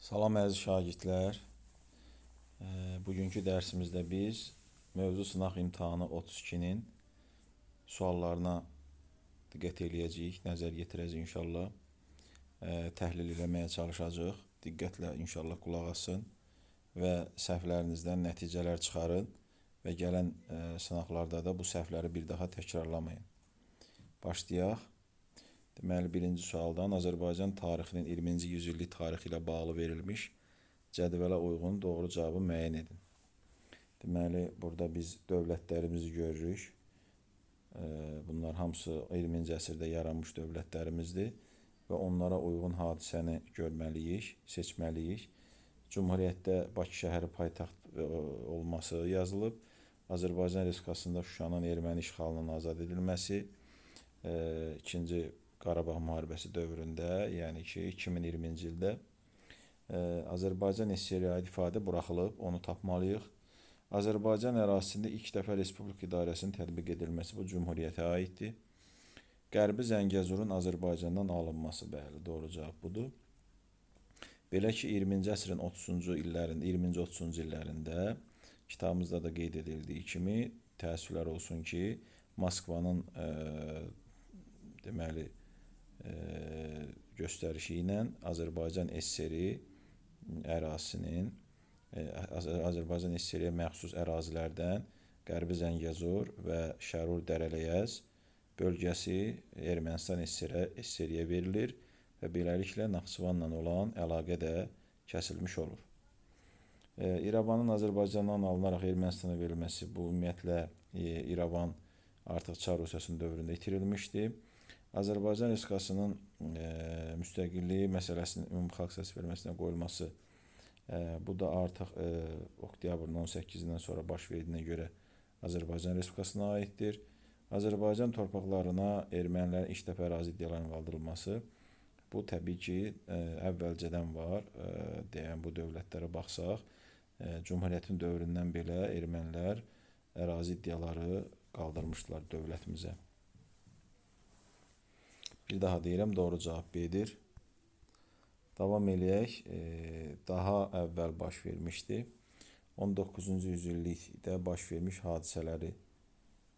Salam əziz şagirdlər. Bugünkü dərsimizdə biz mövzu sınaq imtahanı 32-nin suallarına diqqət eləyəcəyik, nəzər yetirəcəyik inşallah. Təhlil eləməyə çalışacağıq. Diqqətlə inşallah qulaq asın və səhvlərinizdən nəticələr çıxarın və gələn sınaqlarda da bu səhvləri bir daha təkrarlamayın. Başlayaq. Deməli, birinci sualdan Azərbaycan tarixinin 20-ci yüzillik tarixi ilə bağlı verilmiş cədvələ uyğun doğru cavabı müəyyən edin. Deməli, burada biz dövlətlərimizi görürük. Bunlar hamısı 20-ci əsrdə yaranmış dövlətlərimizdir və onlara uyğun hadisəni görməliyik, seçməliyik. Cumhuriyyətdə Bakı şəhəri paytaxt olması yazılıb. Azərbaycan Respublikasında Şuşanın erməni işğalından azad edilməsi, ikinci Qarabağ müharibəsi dövründə, yəni ki, 2020-ci ildə Azərbaycan SSR-ə aid ifadə buraxılıb, onu tapmalıyıq. Azərbaycan ərazisində ilk dəfə Respublika idarəsinin tətbiq edilməsi bu Cumhuriyyətə aiddir. Qərbi Zəngəzurun Azərbaycandan alınması, bəli, doğru cavab budur. Belə ki, 20-ci əsrin 30-cu illərində kitabımızda da qeyd edildiyi kimi, təəssüflər olsun ki, Moskvanın deməli, göstərişi ilə Azərbaycan SSR-i ərazisinin, Azərbaycan SSR-ə məxsus ərazilərdən Qərbi Zəngəzur və Şərur Dərələyəz bölgəsi Ermənistan SSR-yə verilir və beləliklə Naxçıvanla olan əlaqə də kəsilmiş olur. İrəvanın Azərbaycandan alınaraq Ermənistana verilməsi, bu ümumiyyətlə İrəvan artıq Çar Rusiyasının dövründə itirilmişdi. Azərbaycan Respublikasının müstəqilliyi məsələsinin ümumi xalq səs verməsinə qoyulması, bu da artıq oktyabrın 18-dən sonra baş verdiyinə görə Azərbaycan Respublikasına aiddir. Azərbaycan torpaqlarına ermənilərin ilk dəfə ərazi iddialarının qaldırılması, bu təbii ki, əvvəlcədən var, deyən bu dövlətlərə baxsaq, Cumhuriyyətin dövründən belə ermənilər ərazi iddiaları qaldırmışdılar dövlətimizə. Bir daha deyirəm, doğru cavab B-dir. Davam eləyək, daha əvvəl baş vermişdi. 19-cu yüzillikdə baş vermiş hadisələri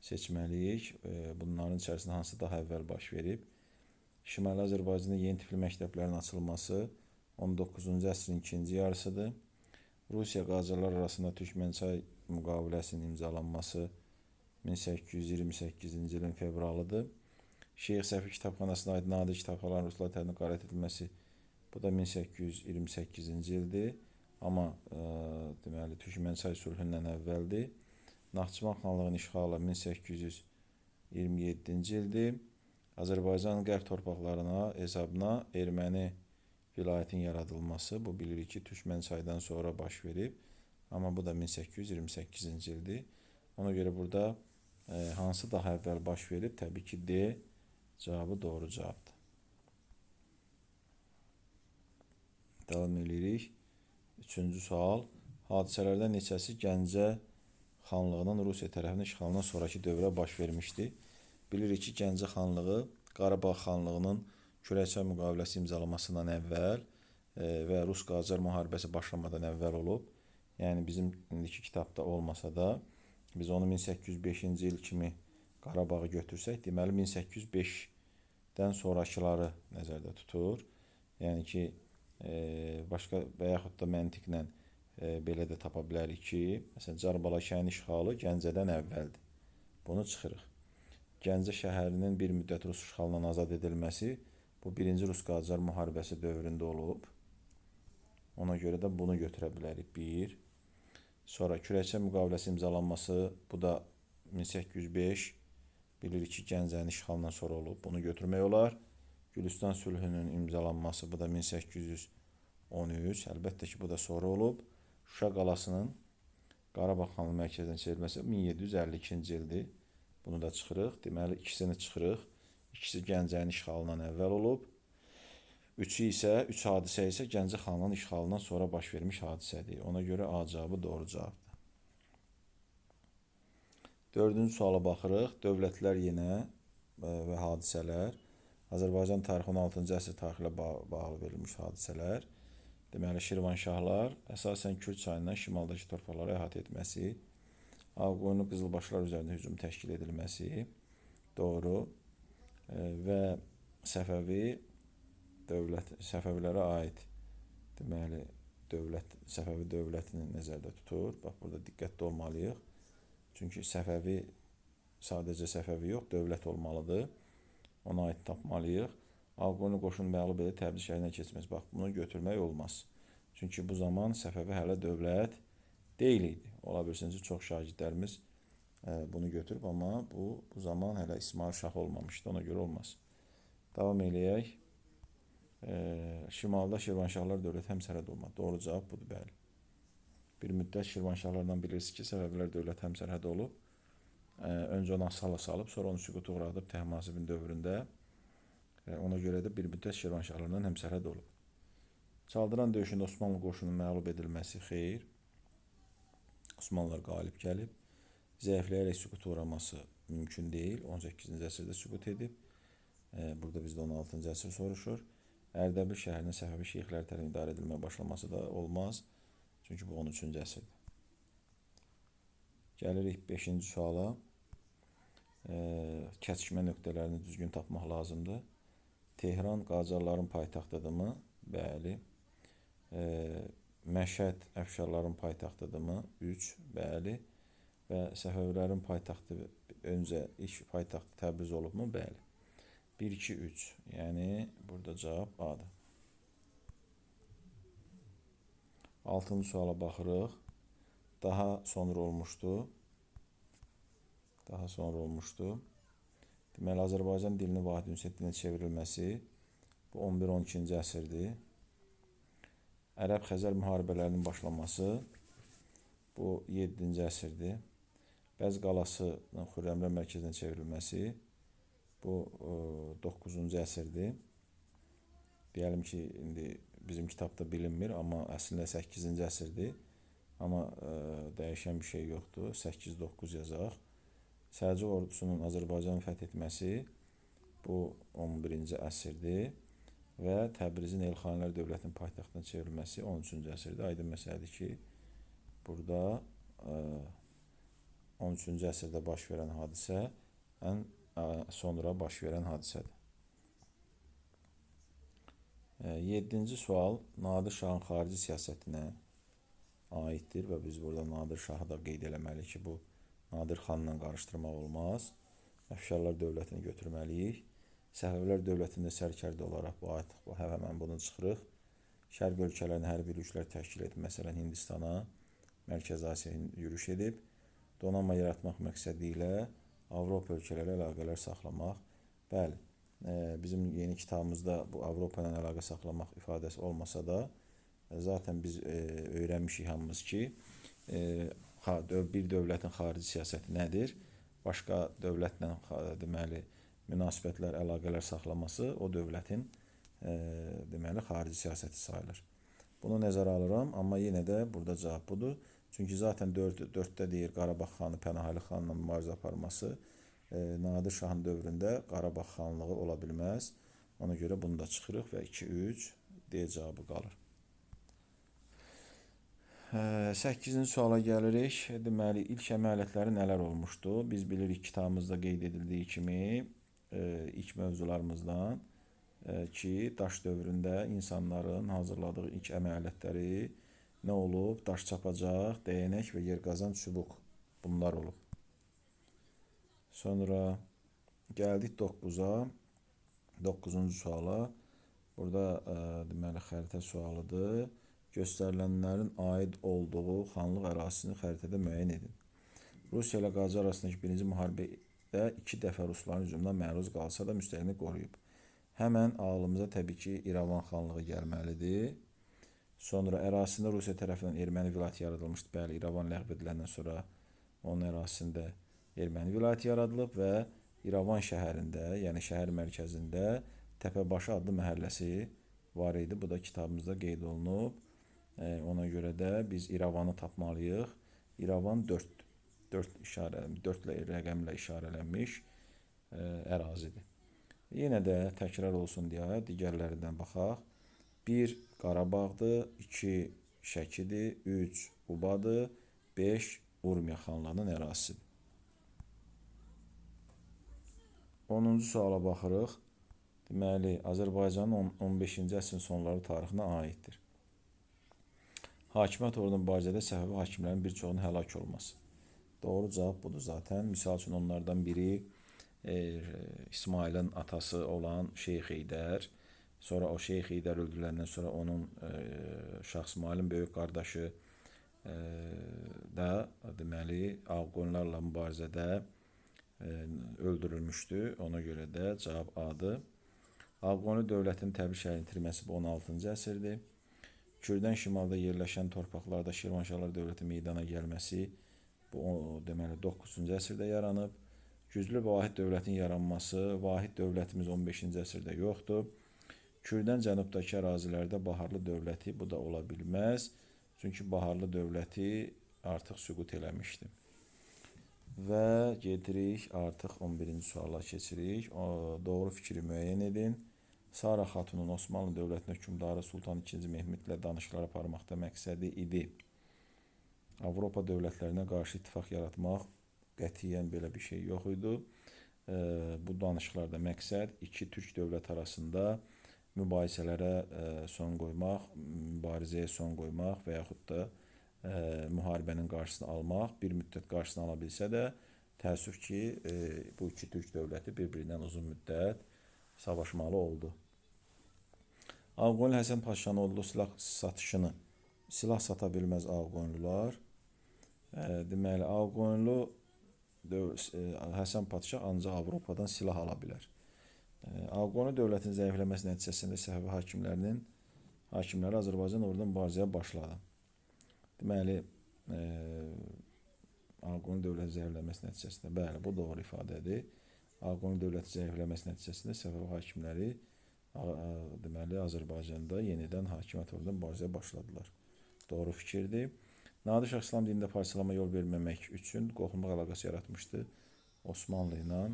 seçməliyik. Bunların içərisində hansı daha əvvəl baş verib? Şimali Azərbaycanda yeni tipli məktəblərin açılması 19-cu əsrin ikinci yarısıdır. Rusiya Qacarlar arasında Türkmənçay müqaviləsinin imzalanması 1828-ci ilin fevralıdır. Şeyx Səfi kitabxanasına aid nadir kitabxanaların ruslar tərəfindən qarət edilməsi, bu da 1828-ci ildir. Amma deməli, Türkmənçay sülhündən əvvəldir. Naxçıvan xanlığının işğalı 1827-ci ildir. Azərbaycanın qərb torpaqlarına hesabına erməni vilayətin yaradılması, bu bilirik ki, Türkmənçaydan sonra baş verib. Amma bu da 1828-ci ildir. Ona görə burada hansı daha əvvəl baş verib? Təbii ki, D cavabı doğru cavabdır. Davam edirik. Üçüncü sual. Hadisələrdən neçəsi Gəncə xanlığının Rusiya tərəfindən işğalından sonraki dövrə baş vermişdi? Bilirik ki, Gəncə xanlığı Qarabağ xanlığının Kürəkçay müqaviləsi imzalamasından əvvəl və Rus-Qacar müharibəsi başlamadan əvvəl olub. Yəni, bizim indiki kitabda olmasa da, biz onu 1805-ci il kimi Qarabağı götürsək, deməli 1805-dən sonrakıları nəzərdə tutur. Yəni ki, başqa və yaxud da məntiqlə belə də tapa bilərik ki, məsələn, Carbalakənin işğalı Gəncədən əvvəldir. Bunu çıxırıq. Gəncə şəhərinin bir müddət Rus işğalından azad edilməsi, bu 1-ci Rus-Qacar müharibəsi dövründə olub. Ona görə də bunu götürə bilərik. 1. Sonra Kürəkçay müqaviləsi imzalanması, bu da 1805, bilirik ki, Gəncənin işğalından sonra olub. Bunu götürmək olar. Gülüstan sülhünün imzalanması, bu da 1813, əlbəttə ki, bu da sonra olub. Şuşa qalasının Qarabağ xanlığı mərkəzindən çevrilməsi 1752-ci ildir. Bunu da çıxırıq. Deməli, ikisini çıxırıq. İkisi Gəncənin işğalından əvvəl olub. Üç hadisə isə Gəncə xanlığının işğalından sonra baş vermiş hadisədir. Ona görə A cavabı doğru cavabdır. Dördüncü suala baxırıq. Dövlətlər yenə və hadisələr. Azərbaycan tarixi 16-cı əsr tarixi ilə bağlı verilmiş hadisələr. deməli Şirvanşahlar əsasən Kür çayından şimaldakı torpaqları əhatə etməsi, Ağqoyunlu qızılbaşlar üzərində hücum təşkil edilməsi, doğru, və Səfəvilərə aid deməli Səfəvi dövlətini nəzərdə tutur. Bax, burada diqqətli olmalıyıq. Çünki Səfəvi sadəcə Səfəvi yox, dövlət olmalıdır. Ona aid tapmalıyıq. Ağqoyunlu qoşunu məğlub edib Təbriz şəhərinə keçməz. Bax, bunu götürmək olmaz. Çünki bu zaman Səfəvi hələ dövlət deyil idi. Ola bilsin ki, çox şagirdlərimiz bunu götürüb, amma bu zaman hələ İsmail Şah olmamışdı. Ona görə olmaz. Davam eləyək. Şimalda Şirvanşahlar dövlət həmsərhəd olmadı. Doğru cavab budur, bəli. Bir müddət Şirvanşahlardan bilirsiniz ki, Səfəvilər dövlət həmsərhəd olub. Öncə onu Asala salıb, sonra onu süquta uğradıb Təhmasibin dövründə. Ona görə də bir müddət Şirvanşahlardan həmsərhəd olub. Çaldıran döyüşündə Osmanlı qoşunun məğlub edilməsi xeyr. Osmanlılar qalib gəlib. Zəifləyərək süquta uğraması mümkün deyil. 18-ci əsrdə süqut edib. Burada bizdə 16-cı əsr soruşur. Ərdəbil şəhərinin Səfəvi şeyxləri tərəfindən idarə edilməyə başlaması da olmaz. Çünki bu 13-cü əsrdir. Gəlirik 5-ci suala. Kəsişmə nöqtələrini düzgün tapmaq lazımdır. Tehran Qacarların paytaxtıdırmı? Bəli. Məşhəd Əfşarların paytaxtıdırmı? 3. Bəli. Və Səfəvilərin paytaxtı öncə ilk paytaxtı Təbriz olubmu? Bəli. 1, 2, 3. Yəni, burada cavab A-dır. 6-cı suala baxırıq. Daha sonra olmuşdu. Deməli, Azərbaycan dilinin vahid ünsiyyət dilinə çevrilməsi bu 11-12-ci əsrdir. Ərəb-Xəzər müharibələrinin başlaması bu 7-ci əsrdir. Bəz qalasının Xürrəmlər mərkəzinə çevrilməsi bu 9-cu əsrdir. Deyəlim ki, indi bizim kitabda bilinmir, amma əslində 8-ci əsrdir. Amma dəyişən bir şey yoxdur. 8-9 yazaq. Səlcuq ordusunun Azərbaycanı fəth etməsi bu 11-ci əsrdir. Və Təbrizin Elxanilər dövlətinin paytaxtına çevrilməsi 13-cü əsrdə. Aydın məsələdir ki, burada 13-cü əsrdə baş verən hadisə ən sonra baş verən hadisədir. 7-ci sual Nadir Şahın xarici siyasətinə aiddir və biz burada Nadir Şahı da qeyd eləməliyik ki, bu Nadir xanla qarışdırmaq olmaz. Əfşarlar dövlətini götürməliyik. Səfəvilər dövlətində sərkərdə olaraq həmən bunu çıxırıq. Şərq ölkələrini hərbi yürüşlər təşkil edib, məsələn Hindistana, Mərkəzi Asiyaya yürüş edib, donanma yaratmaq məqsədi ilə Avropa ölkələri əlaqələr saxlamaq. Bəli, bizim yeni kitabımızda bu Avropa ilə əlaqə saxlamaq ifadəsi olmasa da, zaten biz öyrənmişik hamımız ki, bir dövlətin xarici siyasəti nədir? Başqa dövlətlə deməli münasibətlər, əlaqələr saxlaması o dövlətin deməli xarici siyasəti sayılır. Bunu nəzərə alıram, amma yenə də burada cavab budur. Çünki zaten 4-də deyir Qarabağ xanı Pənahəli xanla mübarizə aparması Nadir Şahın dövründə Qarabağ xanlığı ola bilməz. Ona görə bunu da çıxırıq və 2-3 D cavabı qalır. 8-ci suala gəlirik. Deməli, ilk əməliyyatları nələr olmuşdu? Biz bilirik kitabımızda qeyd edildiyi kimi ilk mövzularımızdan ki, daş dövründə insanların hazırladığı ilk əməliyyatları nə olub? Daş çapacaq, dəyənək və yerqazan çubuq. Bunlar olub. Sonra gəldik 9-a. 9-cu suala. Burada deməli xəritə sualıdır. Göstərilənlərin aid olduğu xanlıq ərazisini xəritədə müəyyən edin. Rusiya ilə Qacar arasındakı birinci müharibədə 2 dəfə Rusların hücumuna məruz qalsa da müstəqilini qoruyub. Həmən ağlımıza təbii ki, İrəvan xanlığı gəlməlidir. Sonra ərazisində Rusiya tərəfindən erməni vilayəti yaradılmışdı. Bəli, İrəvan ləğv ediləndən sonra onun ərazisində erməni vilayəti yaradılıb və İrəvan şəhərində, yəni şəhər mərkəzində Təpəbaşı adlı məhəlləsi var idi. Bu da kitabımızda qeyd olunub. Ona görə də biz İrəvanı tapmalıyıq. İrəvan 4 rəqəmlə işarələnmiş ərazidir. Yenə də təkrar olsun deyə digərlərindən baxaq. 1. Qarabağdır, 2 Şəkidir, 3 Qubadır, 5 Urmiya xanlarının ərazisidir. 10-cu suala baxırıq. Deməli, Azərbaycanın 15-ci əsrin sonları tarixinə aiddir. Hakimiyyət uğrunda mübarizədə Səfəvi hakimlərin bir çoxunun həlak olması. Doğru cavab budur zaten. Misal üçün onlardan biri İsmailin atası olan Şeyx Heydər. Sonra o Şeyx Heydər öldürüləndən sonra onun Şah İsmailin böyük qardaşı da deməli Ağqoyunlarla mübarizədə öldürülmüşdü. Ona görə də cavab A-dır. Ağqoyunlu dövlətinin təbii şəhərini itirməsi bu 16-cı əsrdir. Kürdən şimalda yerləşən torpaqlarda Şirvanşahlar dövləti meydana gəlməsi bu deməli 9-cu əsrdə yaranıb. Güclü və vahid dövlətin yaranması, vahid dövlətimiz 15-ci əsrdə yoxdur. Kürdən cənubdakı ərazilərdə Baharlı dövləti bu da ola bilməz. Çünki Baharlı dövləti artıq süqut eləmişdi. Və gedirik artıq 11-ci suala keçirik. Doğru fikri müəyyən edin. Sara Xatunun Osmanlı dövlətinin hökmdarı Sultan II. Mehmedlə danışıqlar aparmaqda məqsədi idi. Avropa dövlətlərinə qarşı ittifaq yaratmaq qətiyyən belə bir şey yox idi. Bu danışıqlarda məqsəd iki türk dövlət arasında mübahisələrə son qoymaq, mübarizəyə son qoymaq və yaxud da müharibənin qarşısını almaq. Bir müddət qarşısını ala bilsə də, təəssüf ki, bu iki türk dövləti bir-birindən uzun müddət savaşmalı oldu. Ağqoyunlu Həsən Paşanın odlu silah satışını silah sata bilməz Ağqoyunlular. Deməli, Ağqoyunlu Həsən Paşa ancaq Avropadan silah ala bilər. Ağqoyunlu dövlətin zəifləməsi nəticəsində Səfəvi hakimləri Azərbaycan orada mübarizəyə başladı. Deməli, Ağqoyunlu dövlətin zəifləməsi nəticəsində, bəli, bu doğru ifadədir. Ağqoyunlu dövlətin zəifləməsi nəticəsində Səfəvi hakimləri deməli, Azərbaycanda yenidən hakimiyyət orada mübarizəyə başladılar. Doğru fikirdir. Nadir Şah İslam dinində parçalama yol verməmək üçün qohumluq əlaqəsi yaratmışdı. Osmanlı ilə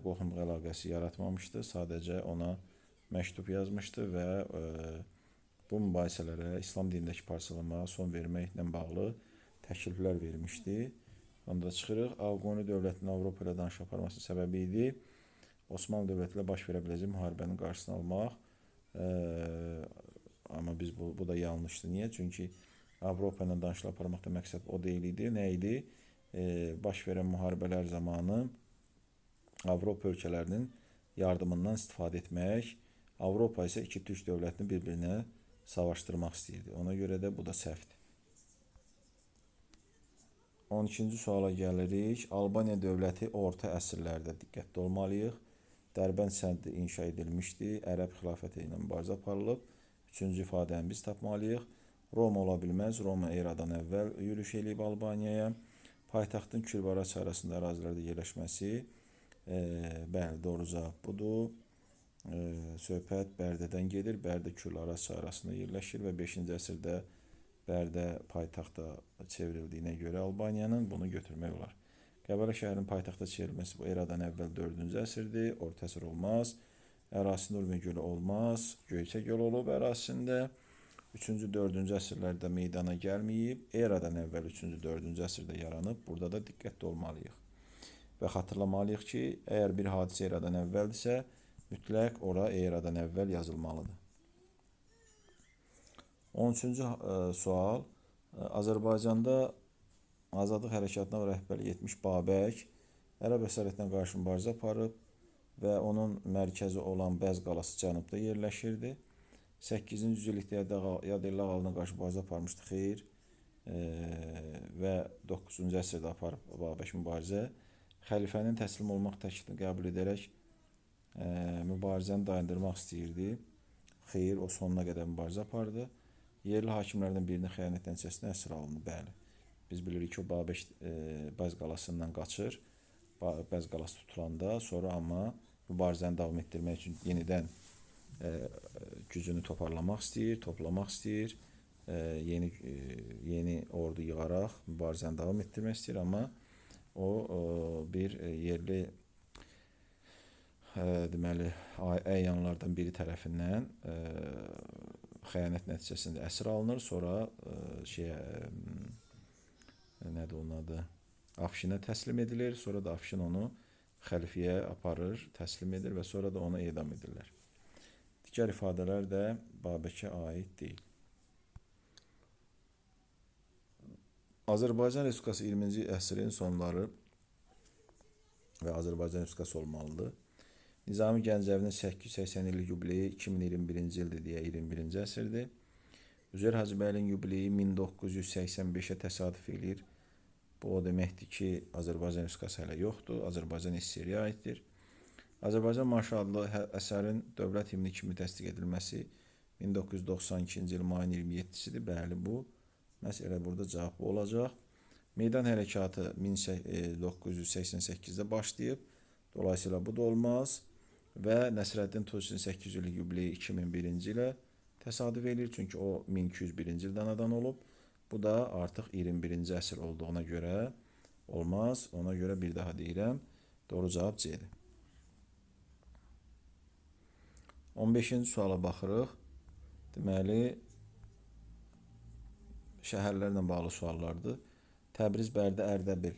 qohumluq əlaqəsi yaratmamışdı. Sadəcə ona məktub yazmışdı və bu mübahisələrə İslam dinindəki parçalamaya son verməklə bağlı təkliflər vermişdi. Onda çıxırıq. Ağqoyunlu dövlətinin Avropa ilə danışıq aparmasının səbəbi idi Osmanlı dövləti ilə baş verə biləcək müharibənin qarşısını almaq. Amma bu da yanlışdır. Niyə? Çünki Avropa ilə danışıqlar aparmaqda məqsəd o deyil idi. Nə idi? Baş verən müharibələr zamanı Avropa ölkələrinin yardımından istifadə etmək, Avropa isə iki türk dövlətini bir-birinə savaşdırmaq istəyirdi. Ona görə də bu da səhvdir. 12-ci suala gəlirik. Albaniya dövləti orta əsrlərdə diqqətli olmalıyıq. Dərbənd səddi inşa edilmişdi. Ərəb xilafəti ilə mübarizə aparılıb. Üçüncü ifadəni biz tapmalıyıq. Roma ola bilməz. Roma eradan əvvəl yürüş eləyib Albaniyaya. Paytaxtın Kür-Varaç arasında ərazilərdə yerləşməsi. Bəli, doğru cavab budur. Söhbət Bərdədən gedir. Bərdə Kür-Varaç arasında yerləşir və 5-ci əsrdə Bərdə paytaxta çevrildiyinə görə Albaniyanın bunu götürmək olar. Qəbələ şəhərinin paytaxta çevrilməsi bu eradan əvvəl 4-cü əsrdir. Orta əsr olmaz. Ərazisində Urmiya gölü olmaz. Göyçə göl olub ərazisində. 3-cü, 4-cü əsrlərdə meydana gəlməyib. Eradan əvvəl 3-cü, 4-cü əsrdə yaranıb. Burada da diqqətli olmalıyıq. Və xatırlamalıyıq ki, əgər bir hadisə eradan əvvəldirsə, mütləq ora eradan əvvəl yazılmalıdır. 13-cü sual. Azərbaycanda Azadlıq hərəkatına rəhbərlik etmiş Babək ərəb əsarətinə qarşı mübarizə aparıb və onun mərkəzi olan Bəz qalası cənubda yerləşirdi. 8-ci yüzillikdə Yadırlaq ağalına qarşı mübarizə aparmışdı. Xeyr. Və 9-cu əsrdə aparıb Babək mübarizə. Xəlifənin təslim olmaq təklifini qəbul edərək mübarizəni dayandırmaq istəyirdi. Xeyr, o sonuna qədər mübarizə apardı. Yerli hakimlərdən birinin xəyanət nəticəsində əsir alındı. Bəli. Biz bilirik ki, o Babək Bəz qalasından qaçır. Bəz qalası tutulanda, sonra amma mübarizəni davam etdirmək üçün yenidən gücünü toplamaq istəyir. Yeni ordu yığaraq mübarizəni davam etdirmək istəyir, amma o bir yerli deməli əyanlardan biri tərəfindən xəyanət nəticəsində əsir alınır, sonra nədir onun adı? Afşinə təslim edilir, sonra da Afşin onu xəlifəyə aparır, təslim edir və sonra da onu edam edirlər. Digər ifadələr də Babəkə aid deyil. Azərbaycan Respublikası 20-ci əsrin sonları və Azərbaycan Respublikası olmalıdır. Nizami Gəncəvinin 880 illik yubileyi 2021-ci ildir deyə 21-ci əsrdir. Üzeyir Hacıbəylin yubileyi 1985-ə təsadüf edir. Bu o deməkdir ki, Azərbaycan Respublikası hələ yoxdur, Azərbaycan SSR-yə aiddir. Azərbaycan marşı adlı əsərin dövlət himni kimi təsdiq edilməsi 1992-ci il mayın 27-sidir. Bəli, bu məhz elə burada cavab olacaq. Meydan hərəkatı 1988-də başlayıb, dolayısıyla bu da olmaz və Nəsrəddin Tusinin 800 illik yubileyi 2001-ci ilə təsadüf edir, çünki o 1201-ci ildə anadan olub. Bu da artıq 21-ci əsr olduğuna görə olmaz. Ona görə bir daha deyirəm, doğru cavab C-dir. 15-ci suala baxırıq. Deməli, şəhərlərlə bağlı suallardır. Təbriz, Bərdə, Ərdəbil.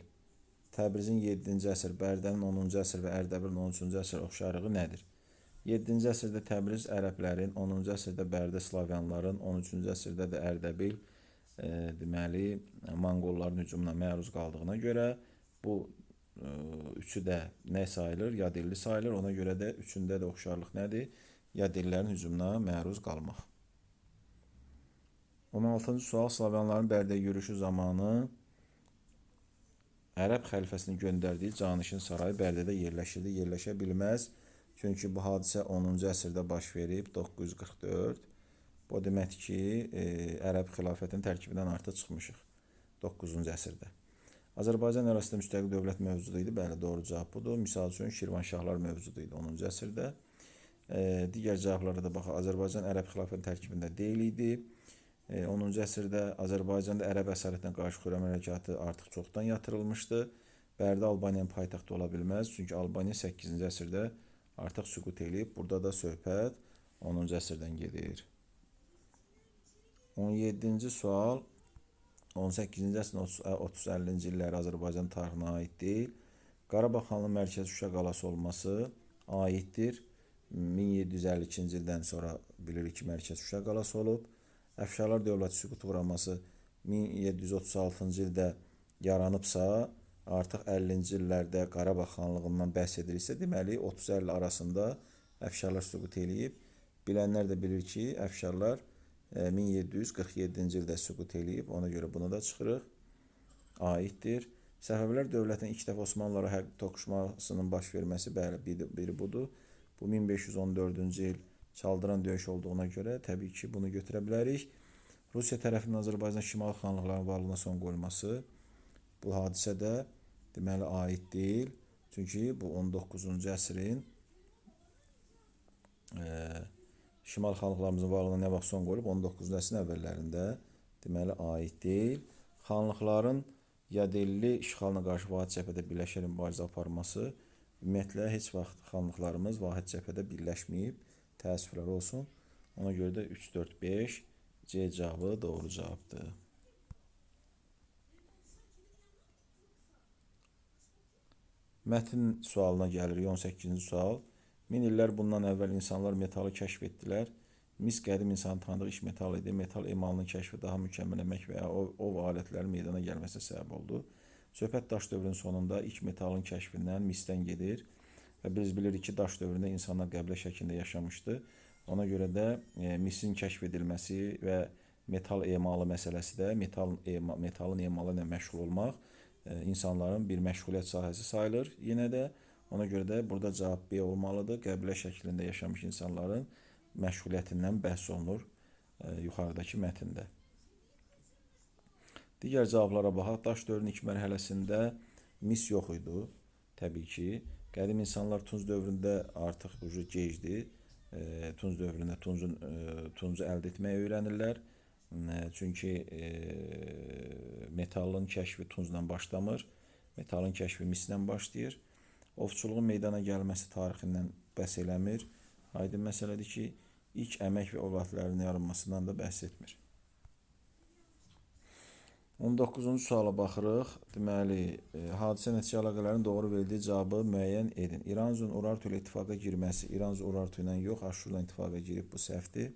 Təbrizin 7-ci əsr, Bərdənin 10-cu əsr və Ərdəbilin 13-cü əsr oxşarlığı nədir? 7-ci əsrdə Təbriz ərəblərin, 10-cu əsrdə Bərdə slavyanların, 13-cü əsrdə də Ərdəbil deməli Monqolların hücumuna məruz qaldığına görə bu üçü də nə sayılır? Yad illi sayılır. Ona görə də üçündə də oxşarlıq nədir? Yad illərin hücumuna məruz qalmaq. 16-cı sual, slavyanların Bərdəyə yürüşü zamanı Ərəb xəlifəsinin göndərdiyi Canişin sarayı Bərdədə yerləşirdi. Yerləşə bilməz, çünki bu hadisə 10-cu əsrdə baş verib, 944. Bu deməkdir ki, Ərəb xilafətinin tərkibindən artıq çıxmışıq 9-cu əsrdə. Azərbaycan ərazisində müstəqil dövlət mövcudu idi. Bəli, doğru cavab budur. Misal üçün Şirvanşahlar mövcudu idi 10-cu əsrdə. Digər cavablara da baxaq. Azərbaycan Ərəb xilafətinin tərkibində deyil idi. 10-cu əsrdə Azərbaycanda Ərəb əsarətinə qarşı xürrəm hərəkatı artıq çoxdan yatırılmışdı. Bərdə Albaniyanın paytaxtı ola bilməz, çünki Albaniya 8-ci əsrdə artıq süqut eləyib. Burada da söhbət 10-cu əsrdən gedir. 17-ci sual, 18-ci əsrin 30-50-ci illəri Azərbaycan tarixinə aid deyil. Qarabağ xanlığının mərkəzi Şuşa qalası olması aiddir. 1752-ci ildən sonra bilirik ki, mərkəz Şuşa qalası olub. Əfşarlar dövləti süquta uğraması 1736-cı ildə yaranıbsa, artıq 50-ci illərdə Qarabağ xanlığından bəhs edilirsə, deməli 30-50 arasında Əfşarlar süqut eləyib. Bilənlər də bilir ki, Əfşarlar 1747-ci ildə süqut eləyib. Ona görə buna da çıxırıq. Aiddir. Səfəvilər dövlətinin ilk dəfə Osmanlılara hərbi toqquşmasının baş verməsi biri budur. Bu 1514-cü il Çaldıran döyüş olduğuna görə təbii ki, bunu götürə bilərik. Rusiya tərəfindən Azərbaycan şimal xanlıqlarının varlığına son qoyulması bu hadisə də deməli aid deyil. Çünki bu 19-cu əsrin şimal xanlıqlarımızın varlığına nə vaxt son qoyulub? 19-cu əsrin əvvəllərində deməli aid deyil. Xanlıqların yadelli işğalına qarşı vahid cəbhədə birləşərək mübarizə aparması ümumiyyətlə heç vaxt xanlıqlarımız vahid cəbhədə birləşməyib. Təəssüflər olsun. Ona görə də 3, 4, 5 C cavabı doğru cavabdır. Mətn sualına gəlirik. 18-ci sual. 1000 illər bundan əvvəl insanlar metalı kəşf etdilər. Mis qədim insanın tanıdığı iş metal idi. Metal emalının kəşfi daha mükəmməl əmək və ya ov alətlərin meydana gəlməsinə səbəb oldu. Söhbət daş dövrünün sonunda ilk metalın kəşfindən, misdən gedir. Və biz bilirik ki, daş dövründə insanlar qəbilə şəklində yaşamışdı. Ona görə də misin kəşf edilməsi və metal emalı məsələsi də metalın emalı ilə məşğul olmaq insanların bir məşğuliyyət sahəsi sayılır. Yenə də ona görə də burada cavab B olmalıdır. Qəbilə şəklində yaşamış insanların məşğuliyyətindən bəhs olunur yuxarıdakı mətndə. Digər cavablara baxaq. Daş dövrünün ilk mərhələsində mis yox idi. Təbii ki, qədim insanlar Tunc dövründə artıq gecdir. Tunc dövründə tuncu əldə etməyi öyrənirlər. Çünki metalın kəşfi tuncla başlamır. Metalın kəşfi mislə başlayır. Ovçuluğun meydana gəlməsi tarixindən bəhs eləmir. Aydın məsələdir ki, ilk əmək və övladlarının yaranmasından da bəhs etmir. 19-cu suala baxırıq. Deməli, hadisə nəticə əlaqələrin doğru verildiyi cavabı müəyyən edin. İranzun Urartu ilə ittifaqa girməsi, İranzu Urartu ilə yox, Aşurla ittifaqa girib, bu səhvdir.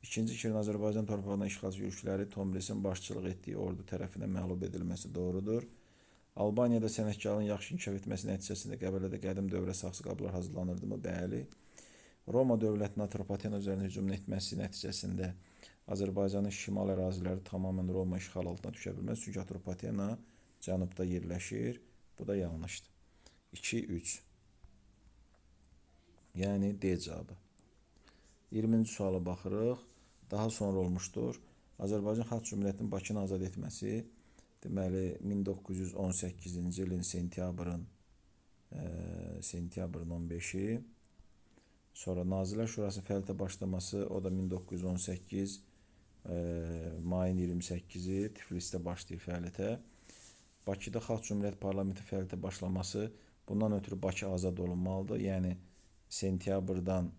İkinci Kirin Azərbaycan torpağına işğalçı yürüşləri Tomrisin başçılıq etdiyi ordu tərəfindən məğlub edilməsi doğrudur. Albaniyada sənətkarlığın yaxşı inkişaf etməsi nəticəsində Qəbələdə qədim dövrə saxsı qablar hazırlanırdı mı? Bəli. Roma dövlətinin Atropatena üzərinə hücum etməsi nəticəsində Azərbaycanın şimal əraziləri tamamilə Roma işğal altına düşə bilməz. Çünki Atropatena cənubda yerləşir. Bu da yanlışdır. 2-3. Yəni D cavabı. 20-ci suala baxırıq. Daha sonra olmuşdur. Azərbaycan Xalq Cümhuriyyətinin Bakını azad etməsi, deməli 1918-ci ilin sentyabrın 15-i, sonra Nazirlər Şurasının fəaliyyətə başlaması, o da 1918 mayın 28-i Tiflisdə başlayır fəaliyyətə. Bakıda Xalq Cümhuriyyət Parlamenti fəaliyyətə başlaması, bundan ötürü Bakı azad olunmalıdır. Yəni sentyabrdan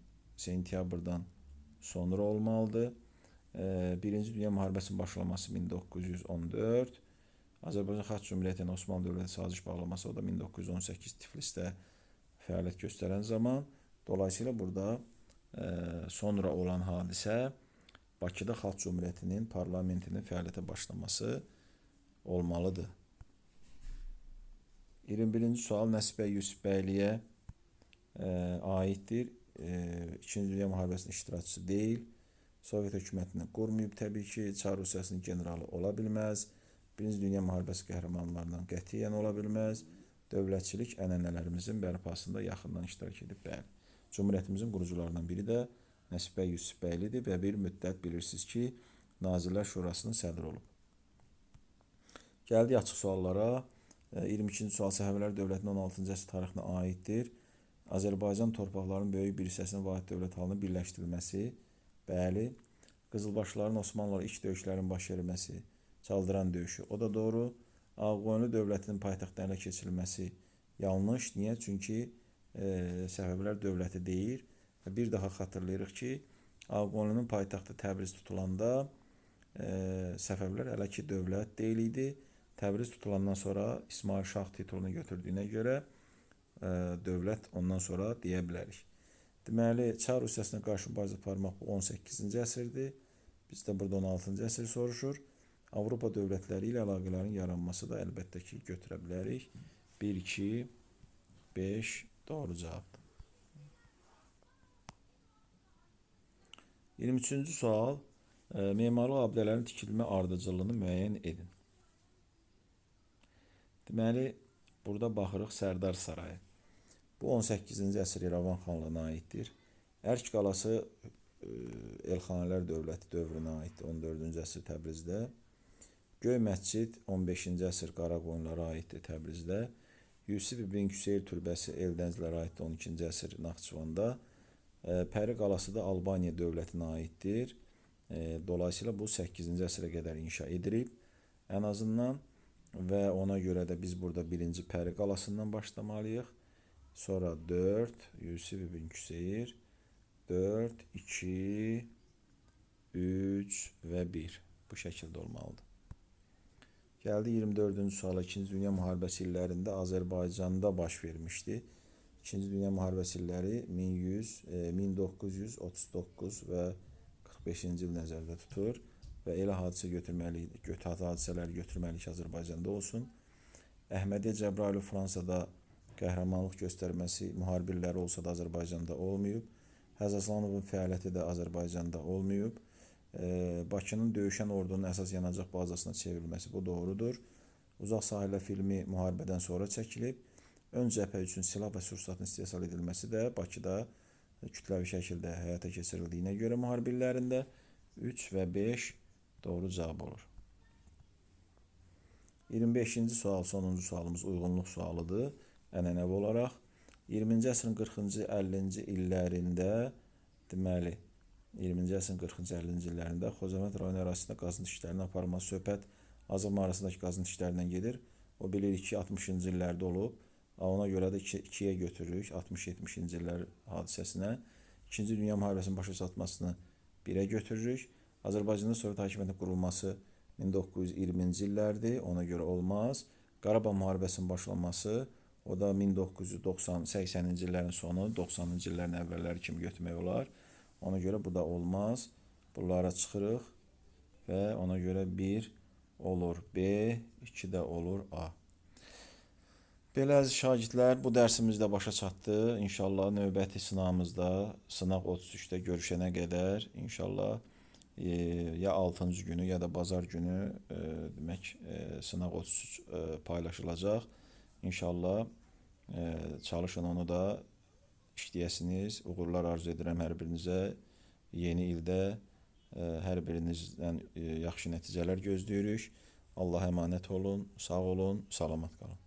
sonra olmalıdır. Birinci Dünya Müharibəsinin başlaması 1914. Azərbaycan Xalq Cümhuriyyətinin Osmanlı Dövləti saziş bağlaması, o da 1918 Tiflisdə fəaliyyət göstərən zaman. Dolayısıyla burada sonra olan hadisə Bakıda Xalq Cümhuriyyətinin parlamentinin fəaliyyətə başlaması olmalıdır. 21-ci sual Nəsibə Yusifbəyliyə aiddir. İkinci Dünya Müharibəsinin iştirakçısı deyil. Sovet hökumətini qurmayıb təbii ki. Çar Rusiyasının generalı ola bilməz. Birinci Dünya Müharibəsi qəhrəmanlarından qətiyyən ola bilməz. Dövlətçilik ənənələrimizin bərpasında yaxından iştirak edib. Bəli. Cumhuriyyətimizin qurucularından biri də Nəsibə Yusifbəylidir və bir müddət bilirsiniz ki, Nazirlər Şurasının sədri olub. Gəldik açıq suallara. 22-ci sual Səfəvilər dövlətinin 16-cı əsr tarixinə aiddir. Azərbaycan torpaqlarının böyük bir hissəsinin vahid dövlət halına birləşdirilməsi. Bəli. Qızılbaşların Osmanlılar ilk döyüşlərin baş verməsi. Çaldıran döyüşü. O da doğru. Ağqoyunlu dövlətinin paytaxtına ələ keçirilməsi yanlış. Niyə? Çünki Səfəvilər dövləti deyir. Bir daha xatırlayırıq ki, Ağqoyunlunun paytaxtı Təbriz tutulanda Səfəvilər hələ ki dövlət deyil idi. Təbriz tutulandan sonra İsmail Şah titulunu götürdüyünə görə dövlət ondan sonra deyə bilərik. Deməli, Çar Rusiyasına qarşı mübarizə aparmaq bu 18-ci əsrdir. Bizdə burada 16-cı əsr soruşur. Avropa dövlətləri ilə əlaqələrin yaranması da əlbəttə ki, götürə bilərik. 1, 2, 5 doğru cavabdır. 23-cü sual. Memarlıq abidələrinin tikilmə ardıcıllığını müəyyən edin. Deməli, burada baxırıq Sərdar Sarayı. Bu 18-ci əsr İrəvan xanlığına aiddir. Ərk qalası Elxanilər dövləti dövrünə aiddir, 14-cü əsr Təbrizdə. Göy məscid 15-ci əsr Qaraqoyunlara aiddir Təbrizdə. Yusif ibn Küseyir türbəsi Eldənclərə aiddir 12-ci əsr Naxçıvanda. Pəri qalası da Albaniya dövlətinə aiddir. Dolayısıyla bu 8-ci əsrə qədər inşa edilib. Ən azından və ona görə də biz burada birinci Pəri qalasından başlamalıyıq. Sonra 4, Yusif ibn Küseyir, 4, 2, 3 və 1. Bu şəkildə olmalıdır. Gəldi 24-cü suala. 2-ci Dünya Müharibəsi illərində Azərbaycanda baş vermişdi. 2-ci Dünya Müharibəsi illəri 1939 və 45-ci il nəzərdə tutur və elə hadisələri götürməliyik ki, Azərbaycanda olsun. Əhmədiyyə Cəbrayılov Fransada qəhrəmanlıq göstərməsi müharibə illəri olsa da Azərbaycanda olmayıb. Həzəslanovun fəaliyyəti də Azərbaycanda olmayıb. Bakının döyüşən ordunun əsas yanacaq bazasına çevrilməsi bu doğrudur. Uzaq Sahilə filmi müharibədən sonra çəkilib. Ön cəbhə üçün silah və sursatın istehsal edilməsi də Bakıda kütləvi şəkildə həyata keçirildiyinə görə müharibə illərində 3 və 5 doğru cavab olur. 25-ci sual, sonuncu sualımız uyğunluq sualıdır. Ənənəvi olaraq 20-ci əsrin 40-cı 50-ci illərində, deməli 20-ci əsrin 40-cı 50-ci illərində Xocavənd rayonu ərazisində qazıntı işlərinin aparılması söhbət Azıq mağarasındakı qazıntı işlərindən gedir. O bilirik ki, 60-cı illərdə olub. Ona görə də 2-yə götürürük 60-70-ci illər hadisəsinə. İkinci Dünya müharibəsinin başa çatmasını birə götürürük. Azərbaycanda Sovet hakimiyyətinin qurulması 1920-ci illərdir, ona görə olmaz. Qarabağ müharibəsinin başlanması, o da 1980-ci illərin sonu, 90-cı illərin əvvəlləri kimi götürmək olar. Ona görə bu da olmaz. Bunlara çıxırıq və ona görə 1 olur B, 2 də olur A. Belə əziz şagirdlər, bu dərsimiz də başa çatdı. İnşallah növbəti sınağımızda, sınaq 33-də görüşənə qədər inşallah ya 6-cı günü ya da bazar günü demək sınaq 33 paylaşılacaq. İnşallah çalışın onu da işləyəsiniz. Uğurlar arzu edirəm hər birinizə. Yeni ildə hər birinizdən yaxşı nəticələr gözləyirik. Allah əmanət olun, sağ olun, salamat qalın.